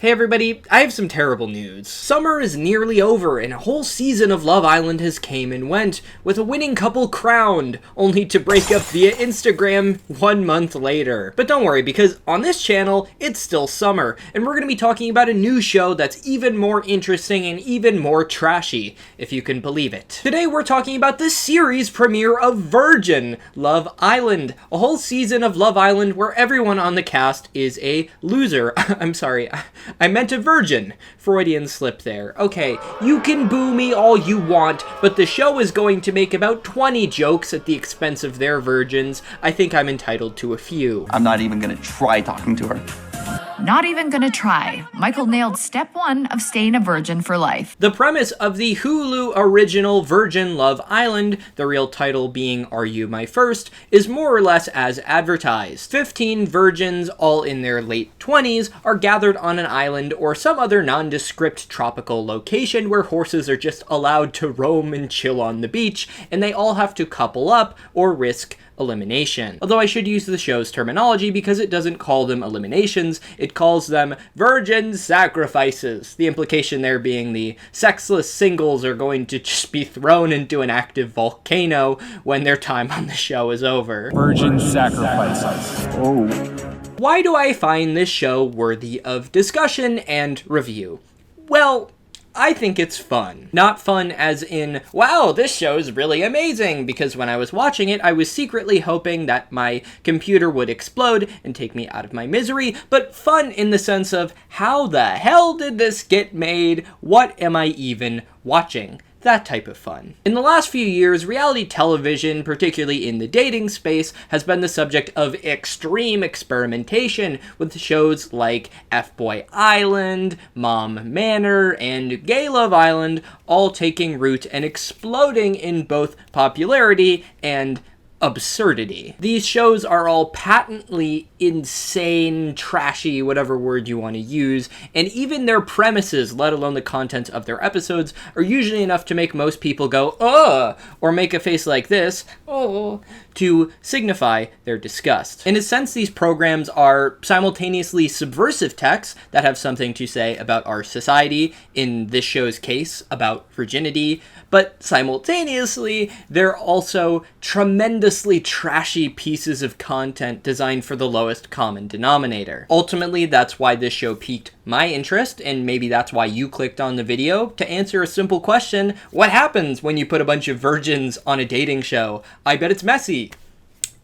Hey everybody, I have some terrible news. Summer is nearly over and a whole season of Love Island has came and went, with a winning couple crowned, only to break up via Instagram 1 month later. But don't worry, because on this channel, it's still summer, and we're going to be talking about a new show that's even more interesting and even more trashy, if you can believe it. Today we're talking about the series premiere of Virgin Love Island, a whole season of Love Island where everyone on the cast is a loser. I'm sorry, I meant a virgin. Freudian slip there. Okay, you can boo me all you want, but the show is going to make about 20 jokes at the expense of their virgins. I think I'm entitled to a few. I'm not even gonna try talking to her. Not even gonna try. Michael nailed step 1 of staying a virgin for life. The premise of the Hulu original Virgin Love Island, the real title being Are You My First, is more or less as advertised. 15 virgins, all in their late 20s, are gathered on an island or some other nondescript tropical location where horses are just allowed to roam and chill on the beach, and they all have to couple up or risk elimination. Although I should use the show's terminology because it doesn't call them eliminations, it calls them virgin sacrifices. The implication there being the sexless singles are going to just be thrown into an active volcano when their time on the show is over. Virgin sacrifices. Oh. Why do I find this show worthy of discussion and review? Well, I think it's fun. Not fun as in, wow, this show's really amazing, because when I was watching it, I was secretly hoping that my computer would explode and take me out of my misery, but fun in the sense of, how the hell did this get made? What am I even watching? That type of fun. In the last few years, reality television, particularly in the dating space, has been the subject of extreme experimentation, with shows like F-Boy Island, Mom Manor, and Gay Love Island all taking root and exploding in both popularity and absurdity. These shows are all patently insane, trashy, whatever word you want to use, and even their premises, let alone the content of their episodes, are usually enough to make most people go, ugh, or make a face like this, oh, to signify their disgust. In a sense, these programs are simultaneously subversive texts that have something to say about our society, in this show's case, about virginity, but simultaneously, they're also tremendously trashy pieces of content designed for the lowest common denominator. Ultimately, that's why this show piqued my interest, and maybe that's why you clicked on the video, to answer a simple question: what happens when you put a bunch of virgins on a dating show? I bet it's messy.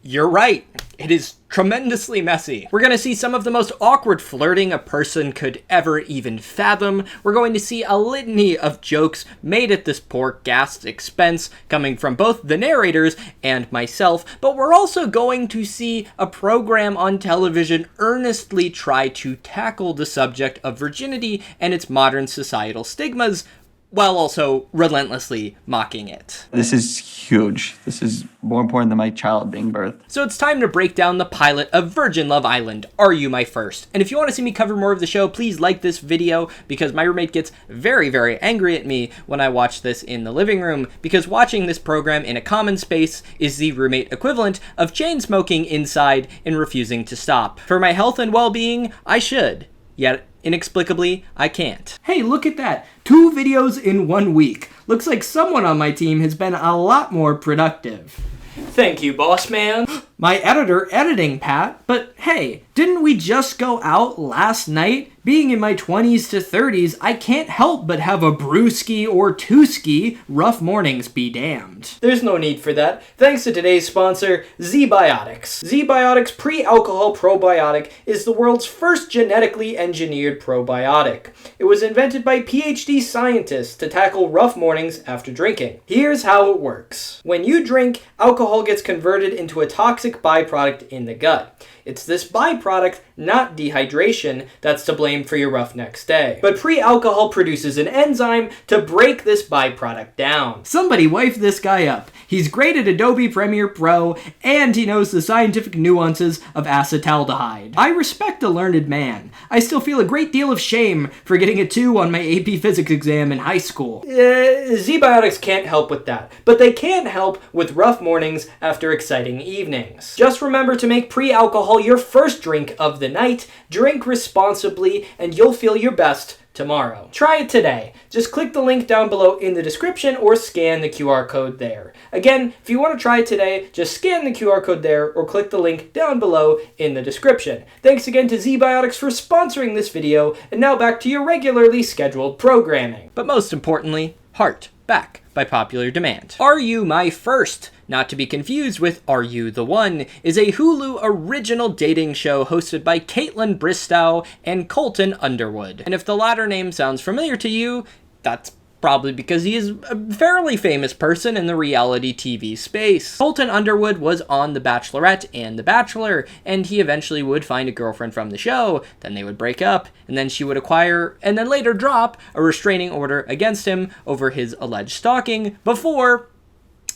You're right. It is tremendously messy. We're going to see some of the most awkward flirting a person could ever even fathom. We're going to see a litany of jokes made at this poor gast's expense, coming from both the narrators and myself, but we're also going to see a program on television earnestly try to tackle the subject of virginity and its modern societal stigmas, while also relentlessly mocking it. This is huge. This is more important than my child being birthed. So it's time to break down the pilot of Virgin Love Island, Are You My First? And if you want to see me cover more of the show, please like this video, because my roommate gets very, very angry at me when I watch this in the living room, because watching this program in a common space is the roommate equivalent of chain smoking inside and refusing to stop. For my health and well-being, I should. Yet, inexplicably, I can't. Hey, look at that. 2 videos in 1 week. Looks like someone on my team has been a lot more productive. Thank you, boss man. My editor editing, Pat. But hey, didn't we just go out last night? Being in my 20s to 30s, I can't help but have a brewski or twoski. Rough mornings be damned. There's no need for that. Thanks to today's sponsor, ZBiotics. ZBiotics Pre-Alcohol Probiotic is the world's first genetically engineered probiotic. It was invented by PhD scientists to tackle rough mornings after drinking. Here's how it works. When you drink, alcohol gets converted into a toxic byproduct in the gut. It's this byproduct, not dehydration, that's to blame for your rough next day. But pre-alcohol produces an enzyme to break this byproduct down. Somebody wife this guy up. He's great at Adobe Premiere Pro, and he knows the scientific nuances of acetaldehyde. I respect a learned man. I still feel a great deal of shame for getting a 2 on my AP Physics exam in high school. ZBiotics can't help with that, but they can help with rough mornings after exciting evenings. Just remember to make pre-alcohol all your first drink of the night. Drink responsibly, and you'll feel your best tomorrow. Try it today. Just click the link down below in the description or scan the QR code there. Again, if you want to try it today, just scan the QR code there or click the link down below in the description. Thanks again to ZBiotics for sponsoring this video, and now back to your regularly scheduled programming. But most importantly, Heart Back by popular demand. Are You My First? Not to be confused with Are You the One, is a Hulu original dating show hosted by Caitlin Bristow and Colton Underwood. And if the latter name sounds familiar to you, that's probably because he is a fairly famous person in the reality TV space. Colton Underwood was on The Bachelorette and The Bachelor, and he eventually would find a girlfriend from the show, then they would break up, and then she would acquire, and then later drop, a restraining order against him over his alleged stalking before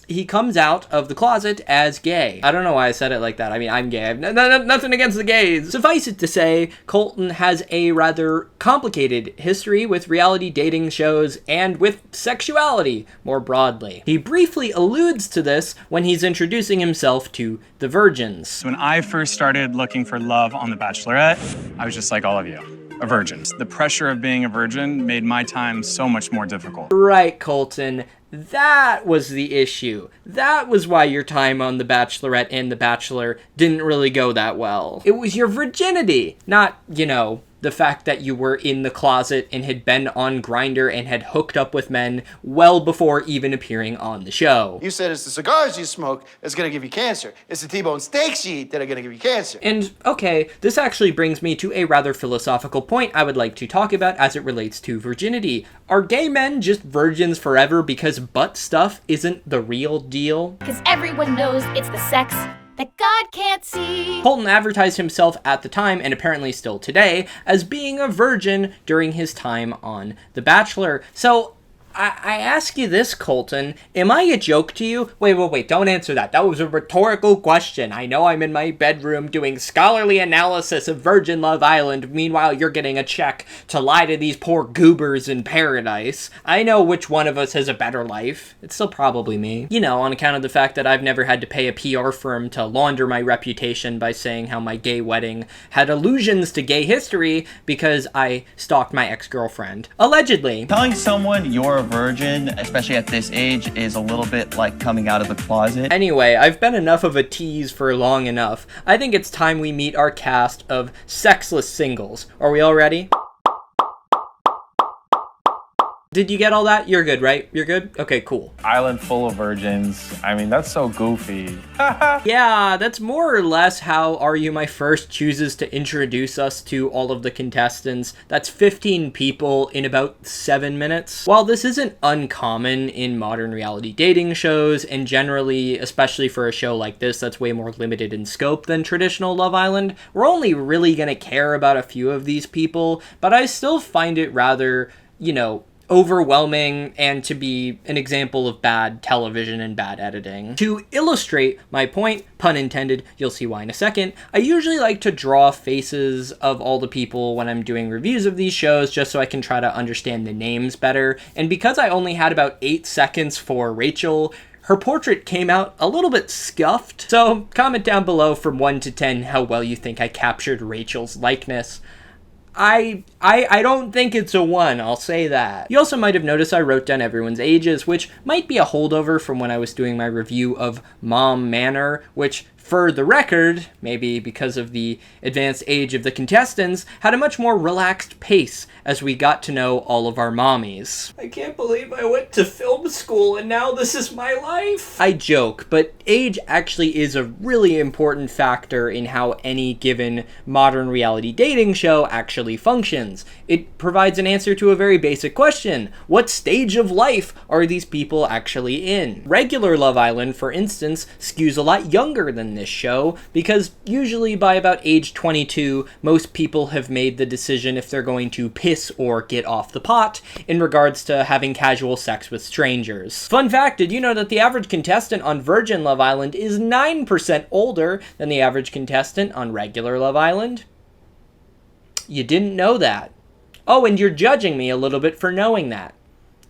he comes out of the closet as gay. I don't know why I said it like that. I mean, I'm gay. I have nothing against the gays. Suffice it to say, Colton has a rather complicated history with reality dating shows and with sexuality more broadly. He briefly alludes to this when he's introducing himself to the virgins. When I first started looking for love on The Bachelorette, I was just like all of you, a virgin. The pressure of being a virgin made my time so much more difficult. Right, Colton. That was the issue. That was why your time on The Bachelorette and The Bachelor didn't really go that well. It was your virginity, not, the fact that you were in the closet and had been on Grindr and had hooked up with men well before even appearing on the show. You said it's the cigars you smoke that's gonna give you cancer. It's the T-bone steaks you eat that are gonna give you cancer. And, okay, this actually brings me to a rather philosophical point I would like to talk about as it relates to virginity. Are gay men just virgins forever because butt stuff isn't the real deal? Because everyone knows it's the sex that God can't see. Colton advertised himself at the time, and apparently still today, as being a virgin during his time on The Bachelor. So, I ask you this, Colton. Am I a joke to you? Wait, don't answer that. That was a rhetorical question. I know I'm in my bedroom doing scholarly analysis of Virgin Love Island. Meanwhile, you're getting a check to lie to these poor goobers in paradise. I know which one of us has a better life. It's still probably me. On account of the fact that I've never had to pay a PR firm to launder my reputation by saying how my gay wedding had allusions to gay history because I stalked my ex-girlfriend. Allegedly. Telling someone you're a virgin, especially at this age, is a little bit like coming out of the closet. Anyway, I've been enough of a tease for long enough. I think it's time we meet our cast of sexless singles. Are we all ready? Did you get all that? You're good, right? You're good? Okay, cool. Island full of virgins. I mean, that's so goofy. Yeah, that's more or less how Are You My First chooses to introduce us to all of the contestants. That's 15 people in about 7 minutes. While this isn't uncommon in modern reality dating shows, and generally, especially for a show like this that's way more limited in scope than traditional Love Island, we're only really gonna care about a few of these people, but I still find it rather, overwhelming and to be an example of bad television and bad editing. To illustrate my point, pun intended, you'll see why in a second, I usually like to draw faces of all the people when I'm doing reviews of these shows just so I can try to understand the names better. And because I only had about 8 seconds for Rachel, her portrait came out a little bit scuffed. So comment down below from 1 to 10 how well you think I captured Rachel's likeness. I don't think it's a 1, I'll say that. You also might have noticed I wrote down everyone's ages, which might be a holdover from when I was doing my review of Mom Manor, which, for the record, maybe because of the advanced age of the contestants, had a much more relaxed pace as we got to know all of our mommies. I can't believe I went to film school and now this is my life. I joke, but age actually is a really important factor in how any given modern reality dating show actually functions. It provides an answer to a very basic question. What stage of life are these people actually in? Regular Love Island, for instance, skews a lot younger than this show, because usually by about age 22, most people have made the decision if they're going to piss or get off the pot in regards to having casual sex with strangers. Fun fact, did you know that the average contestant on Virgin Love Island is 9% older than the average contestant on regular Love Island? You didn't know that. Oh, and you're judging me a little bit for knowing that.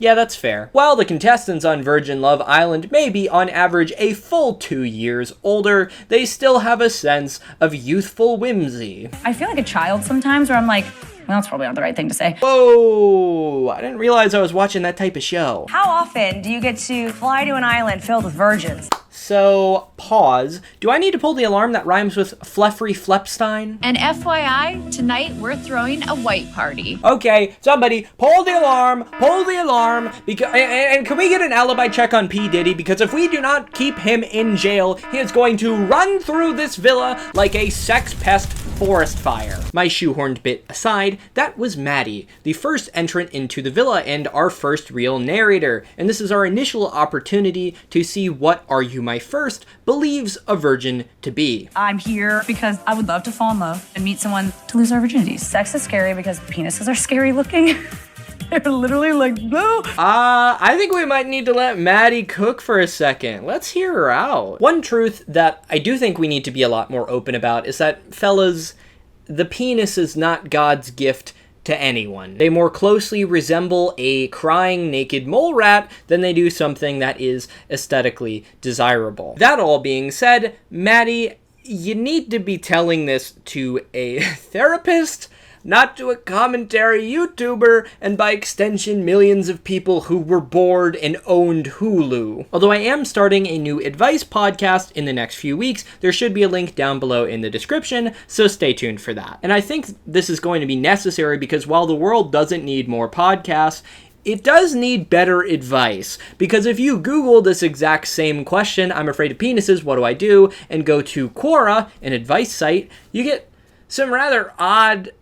Yeah, that's fair. While the contestants on Virgin Love Island may be on average a full 2 years older, they still have a sense of youthful whimsy. I feel like a child sometimes where I'm like, well, that's probably not the right thing to say. Whoa, I didn't realize I was watching that type of show. How often do you get to fly to an island filled with virgins? So, pause. Do I need to pull the alarm that rhymes with Fleffrey Flepstein? And FYI, tonight we're throwing a white party. Okay, somebody, pull the alarm, because, and can we get an alibi check on P. Diddy? Because if we do not keep him in jail, he is going to run through this villa like a sex pest forest fire. My shoehorned bit aside, that was Maddie, the first entrant into the villa and our first real narrator, and this is our initial opportunity to see what Are You My First believes a virgin to be. I'm here because I would love to fall in love and meet someone to lose our virginity. Sex is scary because penises are scary looking. They're literally like, no. I think we might need to let Maddie cook for a second. Let's hear her out. One truth that I do think we need to be a lot more open about is that, fellas, the penis is not God's gift to anyone. They more closely resemble a crying naked mole rat than they do something that is aesthetically desirable. That all being said, Maddie, you need to be telling this to a therapist, not to a commentary YouTuber, and by extension millions of people who were bored and owned Hulu. Although I am starting a new advice podcast in the next few weeks, there should be a link down below in the description, so stay tuned for that. And I think this is going to be necessary because while the world doesn't need more podcasts, it does need better advice, because if you Google this exact same question, I'm afraid of penises, what do I do, and go to Quora, an advice site, you get some rather odd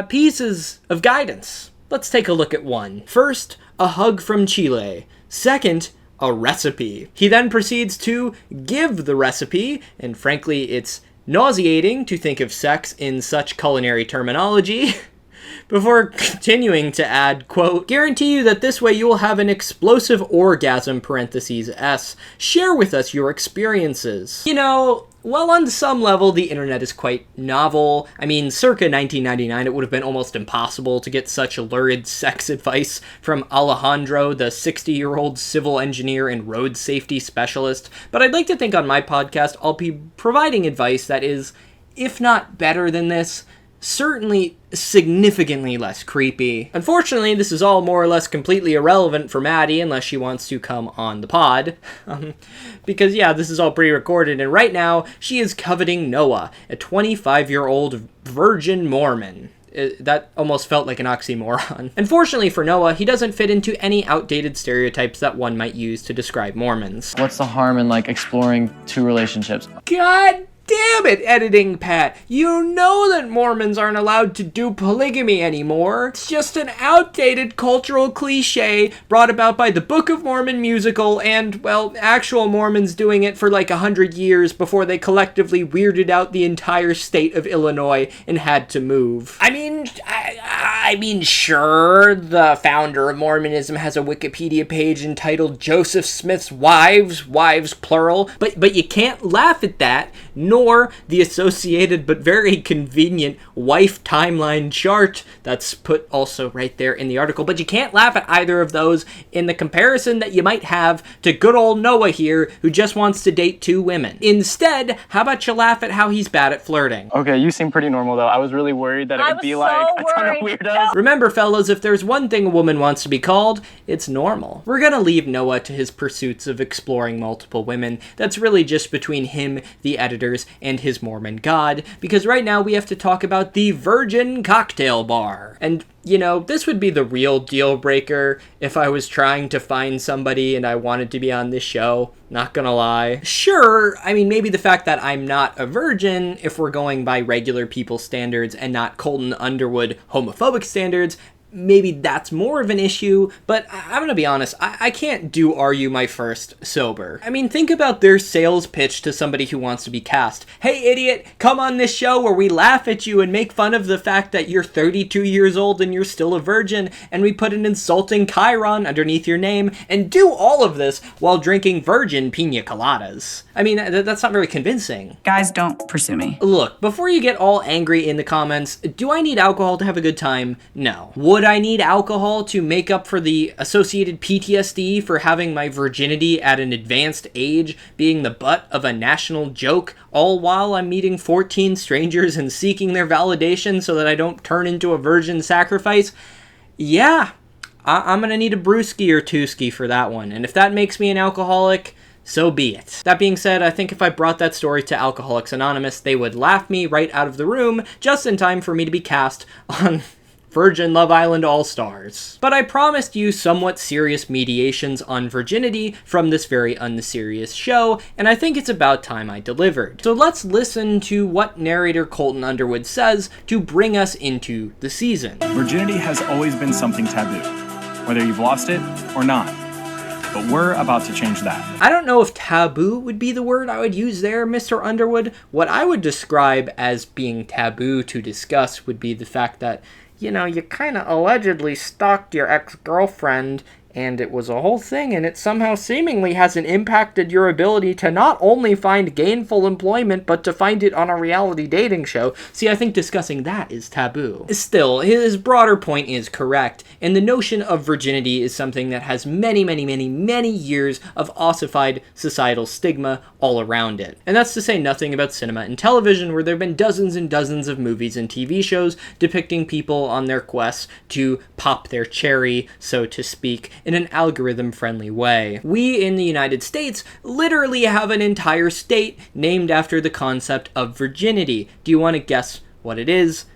pieces of guidance. Let's take a look at one. First, a hug from Chile. Second, a recipe. He then proceeds to give the recipe, and frankly, it's nauseating to think of sex in such culinary terminology. Before continuing to add, quote, guarantee you that this way you will have an explosive orgasm, parentheses S. Share with us your experiences. You know, well, on some level, the internet is quite novel. I mean, circa 1999, it would have been almost impossible to get such lurid sex advice from Alejandro, the 60-year-old civil engineer and road safety specialist. But I'd like to think on my podcast, I'll be providing advice that is, if not better than this, certainly significantly less creepy. Unfortunately, this is all more or less completely irrelevant for Maddie unless she wants to come on the pod. Because yeah, this is all pre-recorded, and right now, she is coveting Noah, a 25-year-old virgin Mormon. That almost felt like an oxymoron. Unfortunately for Noah, he doesn't fit into any outdated stereotypes that one might use to describe Mormons. What's the harm in like exploring two relationships? God damn it, editing Pat. You know that Mormons aren't allowed to do polygamy anymore. It's just an outdated cultural cliche brought about by the Book of Mormon musical and, well, actual Mormons doing it for like 100 years before they collectively weirded out the entire state of Illinois and had to move. I mean, sure, the founder of Mormonism has a Wikipedia page entitled Joseph Smith's Wives plural, but you can't laugh at that, nor the associated but very convenient wife timeline chart that's put also right there in the article. But you can't laugh at either of those in the comparison that you might have to good old Noah here, who just wants to date 2 women. Instead, how about you laugh at how he's bad at flirting? Okay, you seem pretty normal though. I was really worried that it would be like a ton of weirdos. Remember, fellas, if there's one thing a woman wants to be called, it's normal. We're gonna leave Noah to his pursuits of exploring multiple women. That's really just between him, the editors, and his Mormon god, because right now we have to talk about the Virgin Cocktail Bar. And, you know, this would be the real deal breaker if I was trying to find somebody and I wanted to be on this show, not gonna lie. Sure, I mean, maybe the fact that I'm not a virgin, if we're going by regular people standards and not Colton Underwood homophobic standards, maybe that's more of an issue, but I'm gonna be honest, I can't do Are You My First sober. I mean, think about their sales pitch to somebody who wants to be cast. Hey idiot, come on this show where we laugh at you and make fun of the fact that you're 32 years old and you're still a virgin, and we put an insulting chyron underneath your name, and do all of this while drinking virgin pina coladas. I mean, that's not very convincing. Guys, don't pursue me. Look, before you get all angry in the comments, do I need alcohol to have a good time? No. Would Would I need alcohol to make up for the associated PTSD for having my virginity at an advanced age being the butt of a national joke, all while I'm meeting 14 strangers and seeking their validation so that I don't turn into a virgin sacrifice? Yeah, I'm gonna need a brewski or twoski for that one, and if that makes me an alcoholic, so be it. That being said, I think if I brought that story to Alcoholics Anonymous, they would laugh me right out of the room just in time for me to be cast on Virgin Love Island All-Stars. But I promised you somewhat serious mediations on virginity from this very unserious show, and I think it's about time I delivered. So let's listen to what narrator Colton Underwood says to bring us into the season. Virginity has always been something taboo, whether you've lost it or not. But we're about to change that. I don't know if taboo would be the word I would use there, Mr. Underwood. What I would describe as being taboo to discuss would be the fact that, you know, you kind of allegedly stalked your ex-girlfriend, and it was a whole thing, and it somehow seemingly hasn't impacted your ability to not only find gainful employment, but to find it on a reality dating show. See, I think discussing that is taboo. Still, his broader point is correct, and the notion of virginity is something that has many years of ossified societal stigma all around it. And that's to say nothing about cinema and television, where there have been dozens and dozens of movies and TV shows depicting people on their quests to pop their cherry, so to speak, in an algorithm-friendly way. We in the United States literally have an entire state named after the concept of virginity. Do you want to guess what it is?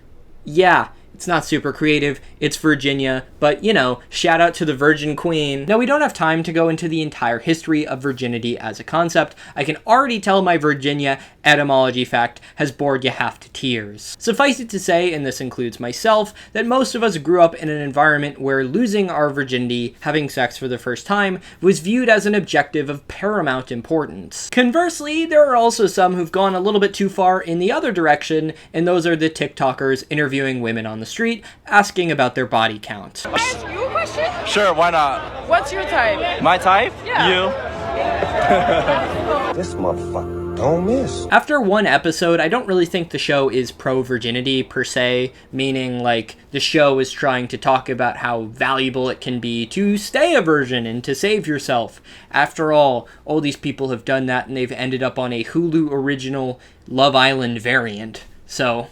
Yeah, it's not super creative, it's Virginia, but, you know, shout out to the Virgin Queen. Now, we don't have time to go into the entire history of virginity as a concept. I can already tell my Virginia etymology fact has bored you half to tears. Suffice it to say, and this includes myself, that most of us grew up in an environment where losing our virginity, having sex for the first time, was viewed as an objective of paramount importance. Conversely, there are also some who've gone a little bit too far in the other direction, and those are the TikTokers interviewing women on the street, asking about their body count. Can I ask you a question? Sure, why not? What's your type? My type? Yeah. You. This motherfucker don't miss. After one episode, I don't really think the show is pro-virginity per se, meaning like the show is trying to talk about how valuable it can be to stay a virgin and to save yourself. After all these people have done that and they've ended up on a Hulu original Love Island variant. So,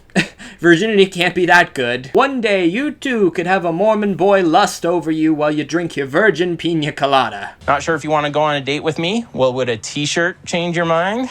virginity can't be that good. One day, you too could have a Mormon boy lust over you while you drink your virgin pina colada. Not sure if you want to go on a date with me? Well, would a t-shirt change your mind?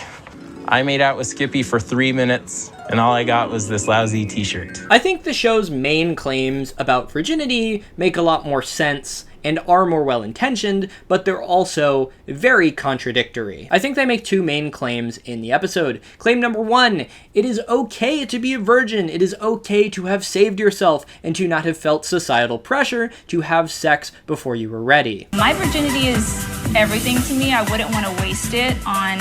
I made out with Skippy for 3 minutes, and all I got was this lousy t-shirt. I think the show's main claims about virginity make a lot more sense and are more well-intentioned, but they're also very contradictory. I think they make two main claims in the episode. Claim number one, it is okay to be a virgin. It is okay to have saved yourself and to not have felt societal pressure to have sex before you were ready. My virginity is everything to me. I wouldn't want to waste it on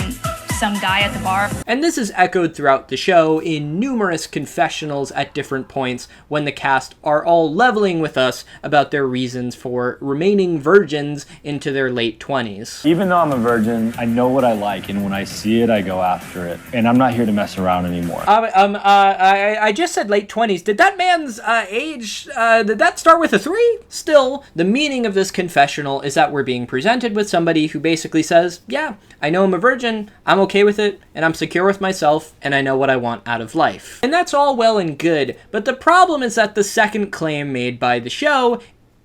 some guy at the bar. And this is echoed throughout the show in numerous confessionals at different points when the cast are all leveling with us about their reasons for remaining virgins into their late 20s. Even though I'm a virgin, I know what I like, and when I see it, I go after it. And I'm not here to mess around anymore. I just said late 20s. Did that man's age, did that start with a 3? Still, the meaning of this confessional is that we're being presented with somebody who basically says, yeah, I know I'm a virgin, I'm okay with it, and I'm secure with myself, and I know what I want out of life. And that's all well and good, but the problem is that the second claim made by the show,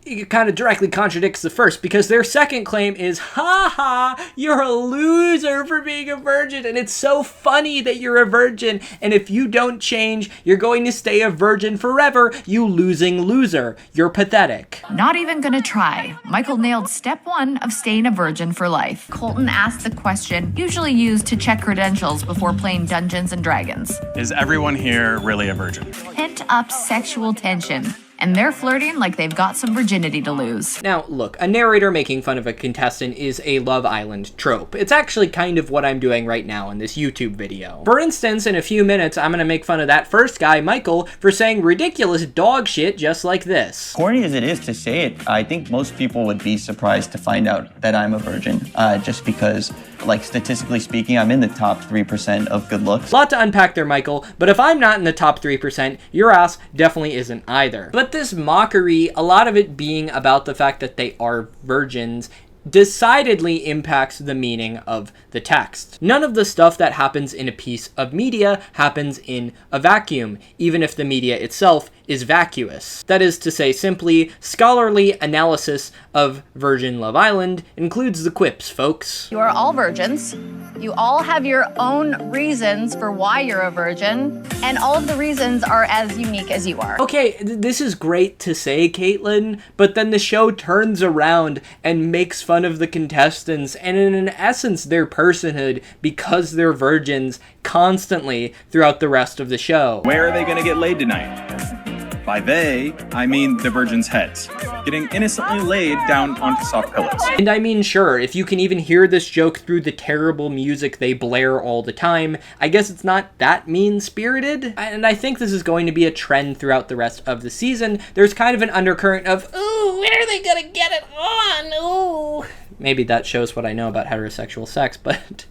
it kind of directly contradicts the first, because their second claim is, ha ha, you're a loser for being a virgin, and it's so funny that you're a virgin, and if you don't change, you're going to stay a virgin forever, you losing loser. You're pathetic. Not even gonna try. Michael nailed step 1 of staying a virgin for life. Colton asked the question usually used to check credentials before playing Dungeons and Dragons. Is everyone here really a virgin? Pent up sexual tension. And they're flirting like they've got some virginity to lose. Now, look, a narrator making fun of a contestant is a Love Island trope. It's actually kind of what I'm doing right now in this YouTube video. For instance, in a few minutes, I'm gonna make fun of that first guy, Michael, for saying ridiculous dog shit just like this. Corny as it is to say it, I think most people would be surprised to find out that I'm a virgin, just because, like, statistically speaking, I'm in the top 3% of good looks. A lot to unpack there, Michael, but if I'm not in the top 3%, your ass definitely isn't either. But But this mockery, a lot of it being about the fact that they are virgins, decidedly impacts the meaning of the text. None of the stuff that happens in a piece of media happens in a vacuum, even if the media itself is vacuous. That is to say, simply, scholarly analysis of Virgin Love Island includes the quips, folks. You are all virgins. You all have your own reasons for why you're a virgin, and all of the reasons are as unique as you are. Okay, this is great to say, Caitlin, but then the show turns around and makes fun of the contestants and in essence their personhood because they're virgins constantly throughout the rest of the show. Where are they going to get laid tonight? By they, I mean the virgins' heads, getting innocently laid down onto soft pillows. And I mean, sure, if you can even hear this joke through the terrible music they blare all the time, I guess it's not that mean-spirited. And I think this is going to be a trend throughout the rest of the season. There's kind of an undercurrent of, ooh, when are they gonna get it on? Ooh. Maybe that shows what I know about heterosexual sex, but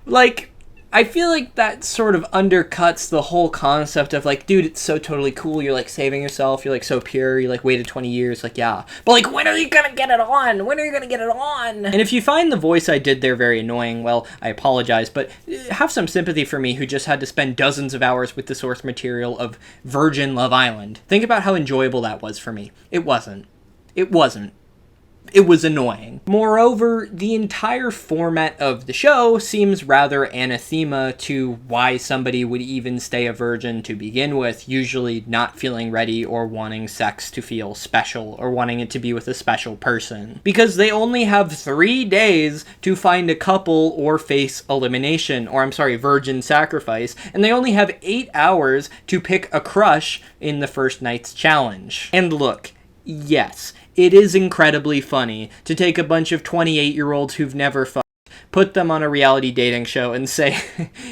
like, I feel like that sort of undercuts the whole concept of like, dude, it's so totally cool. You're like saving yourself. You're like so pure. You like waited 20 years. Like, yeah. But like, when are you going to get it on? When are you going to get it on? And if you find the voice I did there very annoying, well, I apologize, but have some sympathy for me who just had to spend dozens of hours with the source material of Virgin Love Island. Think about how enjoyable that was for me. It wasn't. It wasn't. It was annoying. Moreover, the entire format of the show seems rather anathema to why somebody would even stay a virgin to begin with, usually not feeling ready or wanting sex to feel special or wanting it to be with a special person. Because they only have 3 days to find a couple or face elimination, or I'm sorry, virgin sacrifice, and they only have 8 hours to pick a crush in the first night's challenge. And look, yes, it is incredibly funny to take a bunch of 28-year-olds who've never fucked, put them on a reality dating show and say,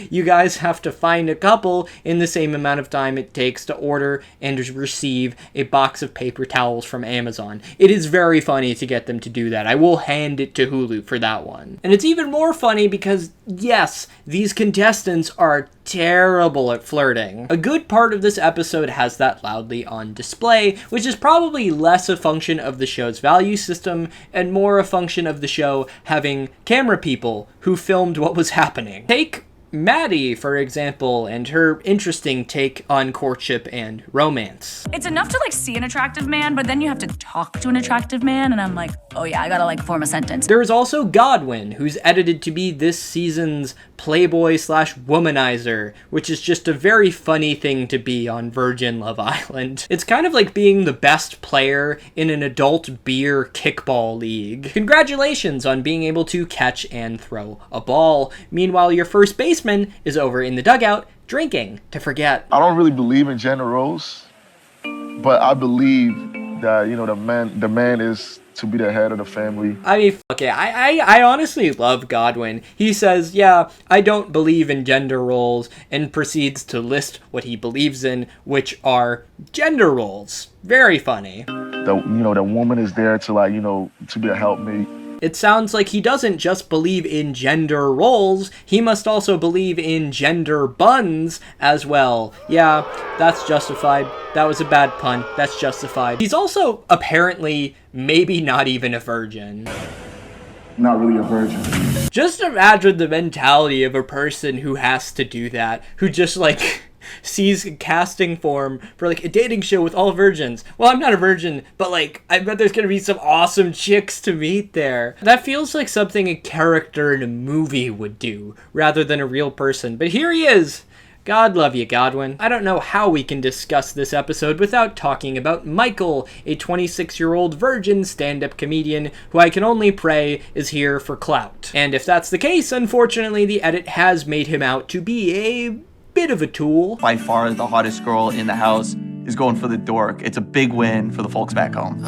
you guys have to find a couple in the same amount of time it takes to order and receive a box of paper towels from Amazon. It is very funny to get them to do that. I will hand it to Hulu for that one. And it's even more funny because, yes, these contestants are terrible at flirting. A good part of this episode has that loudly on display, which is probably less a function of the show's value system and more a function of the show having camera people who filmed what was happening. Take Maddie, for example, and her interesting take on courtship and romance. It's enough to like see an attractive man, but then you have to talk to an attractive man, and I'm like, oh yeah, I gotta like form a sentence. There is also Godwin, who's edited to be this season's playboy/womanizer, which is just a very funny thing to be on Virgin Love Island. It's kind of like being the best player in an adult beer kickball league. Congratulations on being able to catch and throw a ball. Meanwhile, your first baseman is over in the dugout drinking to forget. I don't really believe in gender roles, but I believe that, you know, the man is to be the head of the family. I mean, okay, I honestly love Godwin. He says, yeah, I don't believe in gender roles, and proceeds to list what he believes in, which are gender roles. Very funny. The woman is there to like, you know, to be a helpmate. It sounds like he doesn't just believe in gender roles, he must also believe in gender buns as well. Yeah, that's justified. That was a bad pun. That's justified. He's also apparently maybe not even a virgin. Not really a virgin. Just imagine the mentality of a person who has to do that, who just like sees a casting form for like a dating show with all virgins. Well, I'm not a virgin, but like I bet there's gonna be some awesome chicks to meet there. That feels like something a character in a movie would do rather than a real person. But here he is. God love you, Godwin. I don't know how we can discuss this episode without talking about Michael, a 26-year-old virgin stand-up comedian who I can only pray is here for clout. And if that's the case, unfortunately, the edit has made him out to be a bit of a tool. By far the hottest girl in the house is going for the dork. It's a big win for the folks back home.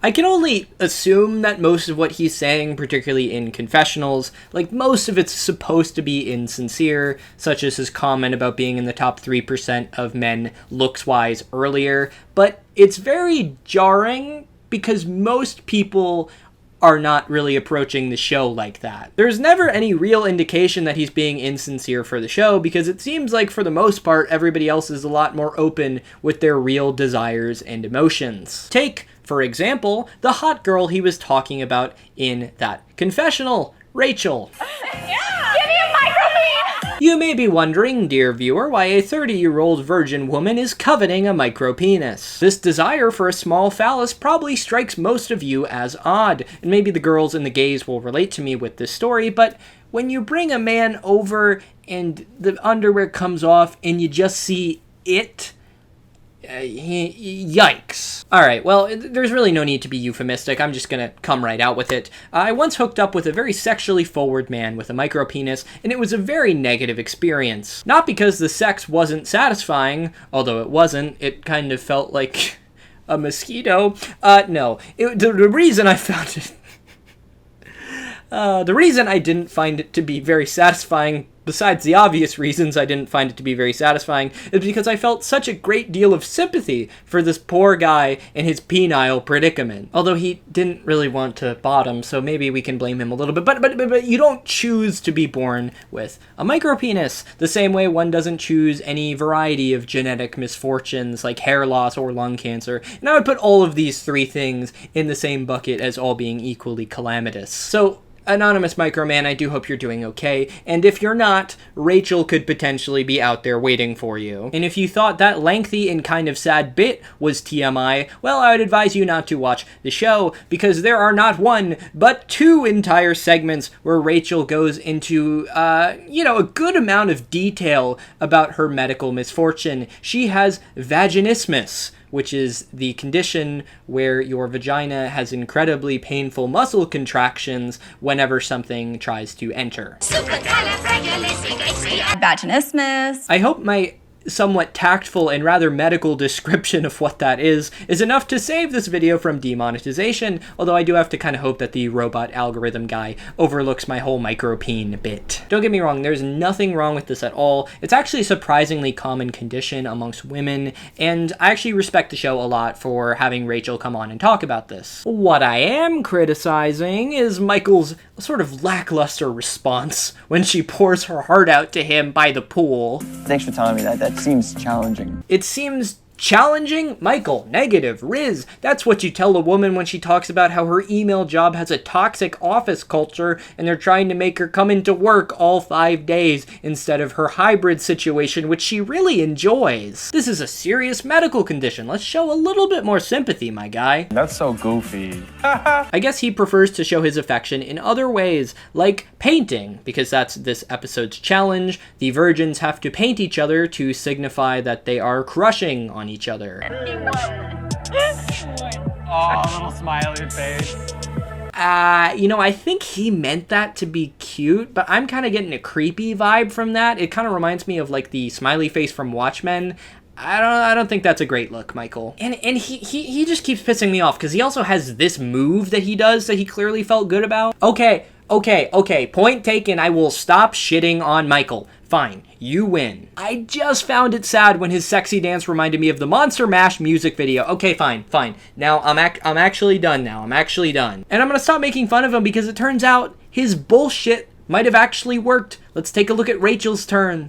I can only assume that most of what he's saying, particularly in confessionals, like most of it's supposed to be insincere, such as his comment about being in the top 3% of men looks-wise earlier, but it's very jarring because most people are not really approaching the show like that. There's never any real indication that he's being insincere for the show, because it seems like for the most part everybody else is a lot more open with their real desires and emotions. Take, for example, the hot girl he was talking about in that confessional, Rachel. Yeah! Give me a microbead! You may be wondering, dear viewer, why a 30-year-old virgin woman is coveting a micropenis. This desire for a small phallus probably strikes most of you as odd, and maybe the girls and the gays will relate to me with this story, but when you bring a man over and the underwear comes off and you just see it, yikes. Alright, well, there's really no need to be euphemistic. I'm just gonna come right out with it. I once hooked up with a very sexually forward man with a micropenis, and it was a very negative experience. Not because the sex wasn't satisfying, although it wasn't. It kind of felt like a mosquito. No. The reason I found it... the reason I didn't find it to be very satisfying, besides the obvious reasons I didn't find it to be very satisfying, is because I felt such a great deal of sympathy for this poor guy in his penile predicament. Although he didn't really want to bottom, so maybe we can blame him a little bit. But you don't choose to be born with a micropenis, the same way one doesn't choose any variety of genetic misfortunes like hair loss or lung cancer. And I would put all of these three things in the same bucket as all being equally calamitous. So, Anonymous Microman, I do hope you're doing okay, and if you're not, Rachel could potentially be out there waiting for you. And if you thought that lengthy and kind of sad bit was TMI, well, I would advise you not to watch the show, because there are not one, but two entire segments where Rachel goes into, a good amount of detail about her medical misfortune. She has vaginismus, which is the condition where your vagina has incredibly painful muscle contractions whenever something tries to enter. Vaginismus. I hope my somewhat tactful and rather medical description of what that is enough to save this video from demonetization, although I do have to kind of hope that the robot algorithm guy overlooks my whole micropene bit. Don't get me wrong, there's nothing wrong with this at all. It's actually a surprisingly common condition amongst women, and I actually respect the show a lot for having Rachel come on and talk about this. What I am criticizing is Michael's sort of lackluster response when she pours her heart out to him by the pool. Thanks for telling me that. That seems challenging. It seems challenging? Michael, negative, Riz. That's what you tell a woman when she talks about how her email job has a toxic office culture and they're trying to make her come into work all 5 days instead of her hybrid situation, which she really enjoys. This is a serious medical condition. Let's show a little bit more sympathy, my guy. That's so goofy. I guess he prefers to show his affection in other ways, like painting, because that's this episode's challenge. The virgins have to paint each other to signify that they are crushing on each other. Oh, little smiley face. I think he meant that to be cute, but I'm kind of getting a creepy vibe from that. It kind of reminds me of like the smiley face from Watchmen. I don't think that's a great look, Michael. And he just keeps pissing me off because he also has this move that he does that he clearly felt good about. Okay, point taken. I will stop shitting on Michael. Fine, you win. I just found it sad when his sexy dance reminded me of the Monster Mash music video. Okay, fine. Now I'm actually done now. I'm actually done. And I'm gonna stop making fun of him because it turns out his bullshit might have actually worked. Let's take a look at Rachel's turn.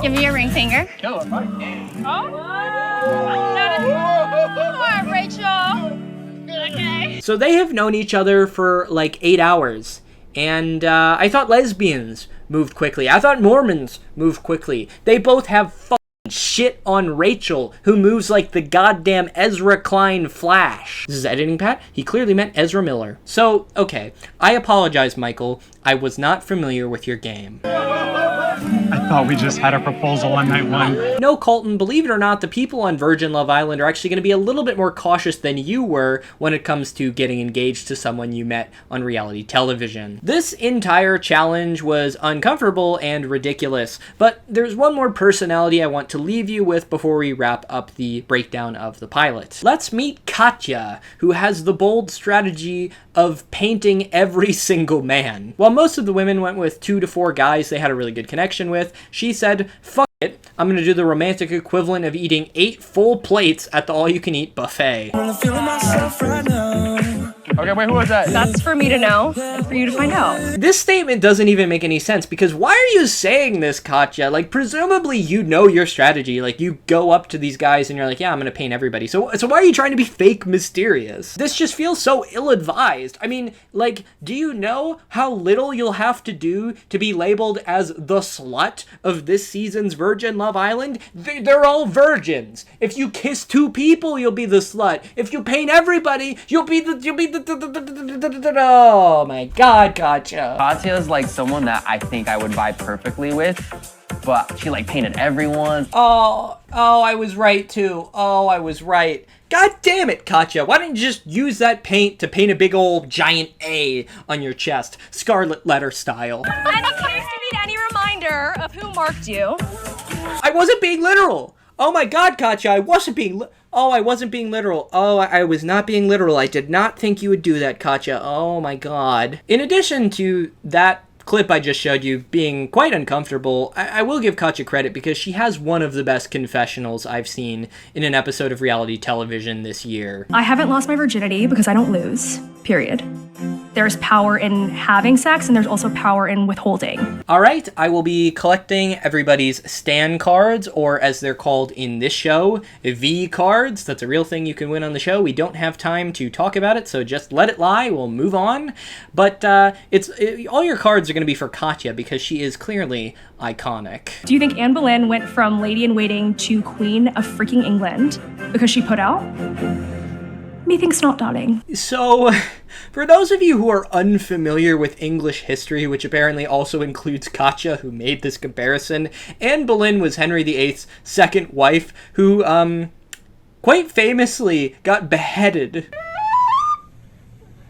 Give me your ring finger. Oh. Come on, Rachel. Okay. So they have known each other for like 8 hours. And I thought lesbians moved quickly. I thought Mormons moved quickly. They both have fucking shit on Rachel, who moves like the goddamn Ezra Klein Flash. This is editing, Pat. He clearly meant Ezra Miller. So, okay. I apologize, Michael. I was not familiar with your game. I thought we just had a proposal on night one. No, Colton, believe it or not, the people on Virgin Love Island are actually going to be a little bit more cautious than you were when it comes to getting engaged to someone you met on reality television. This entire challenge was uncomfortable and ridiculous, but there's one more personality I want to leave you with before we wrap up the breakdown of the pilot. Let's meet Katya, who has the bold strategy of painting every single man. While most of the women went with 2 to 4 guys they had a really good connection with, she said, fuck it, I'm gonna do the romantic equivalent of eating 8 full plates at the all-you-can-eat buffet. Okay, Okay, wait, who was that? That's for me to know and for you to find out. This statement doesn't even make any sense, because why are you saying this, Katya? Like, presumably you know your strategy. Like, you go up to these guys and you're like, yeah, I'm gonna paint everybody. So why are you trying to be fake mysterious? This just feels so ill-advised. I mean, like, do you know how little you'll have to do to be labeled as the slut of this season's Virgin Love Island? They're all virgins. If you kiss 2 people, you'll be the slut. If you paint everybody, you'll be the oh my god, Katya. Katya's like someone that I think I would vibe perfectly with, but she like painted everyone. Oh, I was right too. Oh, I was right. God damn it, Katya. Why don't you just use that paint to paint a big old giant A on your chest, scarlet letter style? And in case you need any reminder of who marked you. I wasn't being literal. Oh my god, Katya, I wasn't being literal. Oh, I was not being literal. I did not think you would do that, Katya. Oh my god. In addition to that clip I just showed you being quite uncomfortable, I will give Katya credit because she has one of the best confessionals I've seen in an episode of reality television this year. I haven't lost my virginity because I don't lose, period. There's power in having sex and there's also power in withholding. All right, I will be collecting everybody's Stan cards, or as they're called in this show, V cards. That's a real thing you can win on the show. We don't have time to talk about it, so just let it lie. We'll move on. But all your cards are going to be for Katya because she is clearly iconic. Do you think Anne Boleyn went from Lady in Waiting to Queen of freaking England because she put out? Methinks not, darling. So, for those of you who are unfamiliar with English history, which apparently also includes Katya, who made this comparison, Anne Boleyn was Henry VIII's second wife, who, quite famously got beheaded.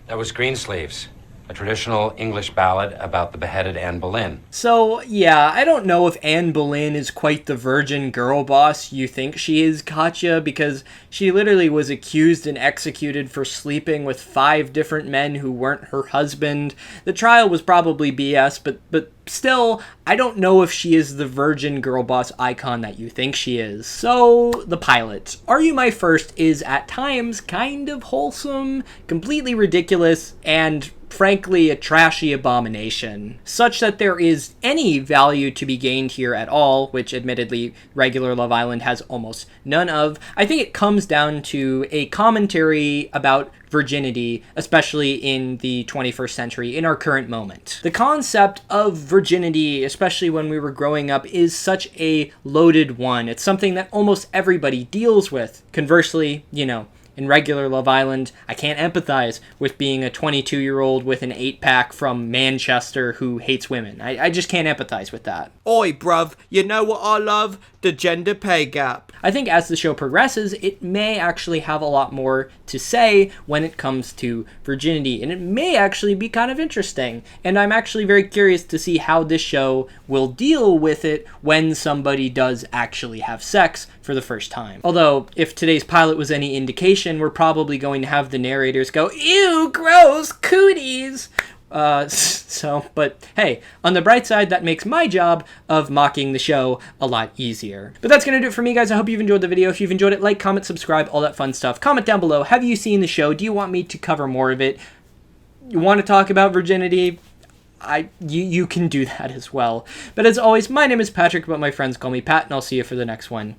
That was Greensleeves, a traditional English ballad about the beheaded Anne Boleyn. So, yeah, I don't know if Anne Boleyn is quite the virgin girl boss you think she is, Katya, because she literally was accused and executed for sleeping with 5 different men who weren't her husband. The trial was probably BS, but still, I don't know if she is the virgin girl boss icon that you think she is. So, the pilot. Are You My First is at times kind of wholesome, completely ridiculous, and frankly a trashy abomination, such that there is any value to be gained here at all, which admittedly regular Love Island has almost none of. I think it comes down to a commentary about virginity, especially in the 21st century, in our current moment. The concept of virginity, especially when we were growing up, is such a loaded one. It's something that almost everybody deals with. Conversely, you know, in regular Love Island, I can't empathize with being a 22-year-old with an 8-pack from Manchester who hates women. I just can't empathize with that. Oi, bruv, you know what I love? The gender pay gap. I think as the show progresses, it may actually have a lot more to say when it comes to virginity, and it may actually be kind of interesting. And I'm actually very curious to see how this show will deal with it when somebody does actually have sex for the first time. Although, if today's pilot was any indication, we're probably going to have the narrators go, "Ew, gross, cooties!" But hey, on the bright side, that makes my job of mocking the show a lot easier. But that's gonna do it for me, guys. I hope you've enjoyed the video. If you've enjoyed it, like, comment, subscribe, all that fun stuff. Comment down below. Have you seen the show? Do you want me to cover more of it? You want to talk about virginity? You can do that as well. But as always, my name is Patrick, but my friends call me Pat, and I'll see you for the next one.